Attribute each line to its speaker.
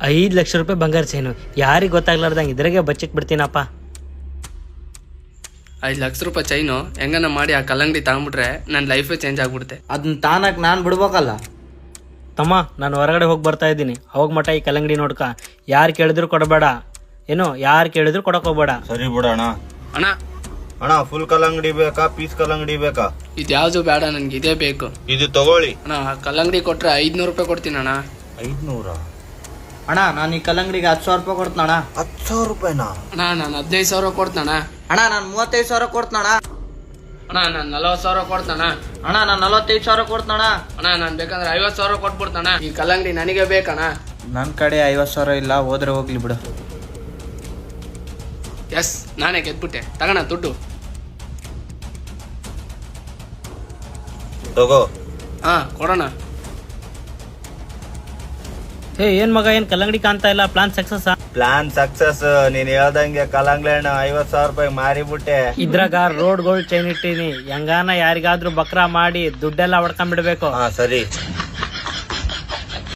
Speaker 1: 5 ಲಕ್ಷ ರೂಪಾಯಿ ಬಂಗಾರ ಚೈನು ಯಾರಿಗೆ ಗೊತ್ತಾಗ್ಲಾರ್ದಂಗೆ ಇದ್ರಾಗೆ ಬಚ್ಚಿಟ್ ಬಿಡ್ತೀನಪ್ಪ.
Speaker 2: 5 ಲಕ್ಷ ರೂಪಾಯಿ ಚೈನು ಹೆಂಗನ ಮಾಡಿ ಆ ಕಲ್ಲಂಗಡಿ ತಗೊಂಡ್ಬಿಟ್ರೆ ನನ್ನ ಲೈಫೇ ಚೇಂಜ್ ಆಗ್ಬಿಡುತ್ತೆ.
Speaker 3: ಅದನ್ನ ತಾನಕ್ ನಾನ್ ಬಿಡ್ಬೇಕಲ್ಲ.
Speaker 1: ತಮ್ಮ ನಾನು ಹೊರಗಡೆ ಹೋಗಿ ಬರ್ತಾ ಇದ್ದೀನಿ, ಅವಾಗ ಮಟ ಈ ಕಲ್ಲಂಗಡಿ ನೋಡ್ಕ. ಯಾರು ಕೇಳಿದ್ರು ಕೊಡಬೇಡ, ಏನೋ ಯಾರು ಕೇಳಿದ್ರು ಕೊಡಕ್ ಹೋಗ್ಬೇಡ.
Speaker 4: ಸರಿ ಬಿಡೋಣ.
Speaker 2: ಅಣ್ಣ
Speaker 4: ಅಣ್ಣ ಫುಲ್ ಕಲ್ಲಂಗಡಿ ಬೇಕಾ ಪೀಸ್ ಕಲ್ಲಂಗಡಿ ಬೇಕಾ?
Speaker 2: ಇದ್ಯಾವುದು ಬೇಡ, ನನ್ಗೆ ಇದೇ ಬೇಕು.
Speaker 4: ಇದು ತಗೊಳ್ಳಿ
Speaker 2: ಅಣ್ಣ ಕಲ್ಲಂಗಡಿ ಕೊಟ್ರೆ 500 ರೂಪಾಯಿ ಕೊಡ್ತೀನಿ ಅಣ್ಣ.
Speaker 4: 500?
Speaker 3: ಅಣ್ಣ ನಾನು ಈ ಕಲ್ಲಂಗಡಿಗೆ 10,000 ರೂಪಾಯಿ ಕೊಡ್ತಣ್ಣ.
Speaker 4: 10,000 ರೂಪಾಯಿನಾ?
Speaker 2: ಅಣ್ಣ ನಾನು 15,000 ಕೊಡ್ತಾನ.
Speaker 3: ಅಣ್ಣ ನಾನು 35,000 ಕೊಡ್ತಣ್ಣ.
Speaker 2: ಅಣ್ಣ ನಾನು 40,000 ಕೊಡ್ತಾನ.
Speaker 3: ಅಣ್ಣ ನಾನು 45,000 ಕೊಡ್ತಣ್ಣ.
Speaker 2: ಅಣ್ಣ ನಾನು ಬೇಕಂದ್ರೆ 50,000 ಕೊಟ್ಬಿಡ್ತಾನ. ಈ ಕಲ್ಲಂಗಡಿ ನನಗೆ ಬೇಕಣ್ಣ.
Speaker 3: ನನ್ನ ಕಡೆ 50,000 ಇಲ್ಲ, ಹೋದ್ರೆ ಹೋಗ್ಲಿ ಬಿಡು.
Speaker 2: ಎಸ್, ನಾನೇ ಗೆದ್ಬಿಟ್ಟೆ. ತಗೋಣ ದುಡ್ಡು.
Speaker 4: ತಗೋ.
Speaker 2: ಹಾ ಕೊಡೋಣ.
Speaker 1: ಏನ್ ಮಗ ಏನ್ ಕಲ್ಲಂಗಡಿ ಕಾಣ್ತಾ ಇಲ್ಲ? Plan success?
Speaker 4: Plan success. ನೀನ್ ಹೇಳ್ದಂಗೆ ಕಲ್ಲಂಗಡಿ ಹಣ್ಣು 50,000 ರೂಪಾಯಿ ಮಾರಿಬಿಟ್ಟೆ.
Speaker 1: ಇದ್ರಾಗ ರೋಡ್ ಗೋಲ್ಡ್ ಚೈನ್ ಇಟ್ಟೀನಿ, ಹೆಂಗಾನ ಯಾರಿಗಾದ್ರೂ ಬಕ್ರಾ ಮಾಡಿ ದುಡ್ಡೆಲ್ಲ ಹೊಡ್ಕೊಂಡ್ಬಿಡ್ಬೇಕು.
Speaker 4: ಹಾ ಸರಿ.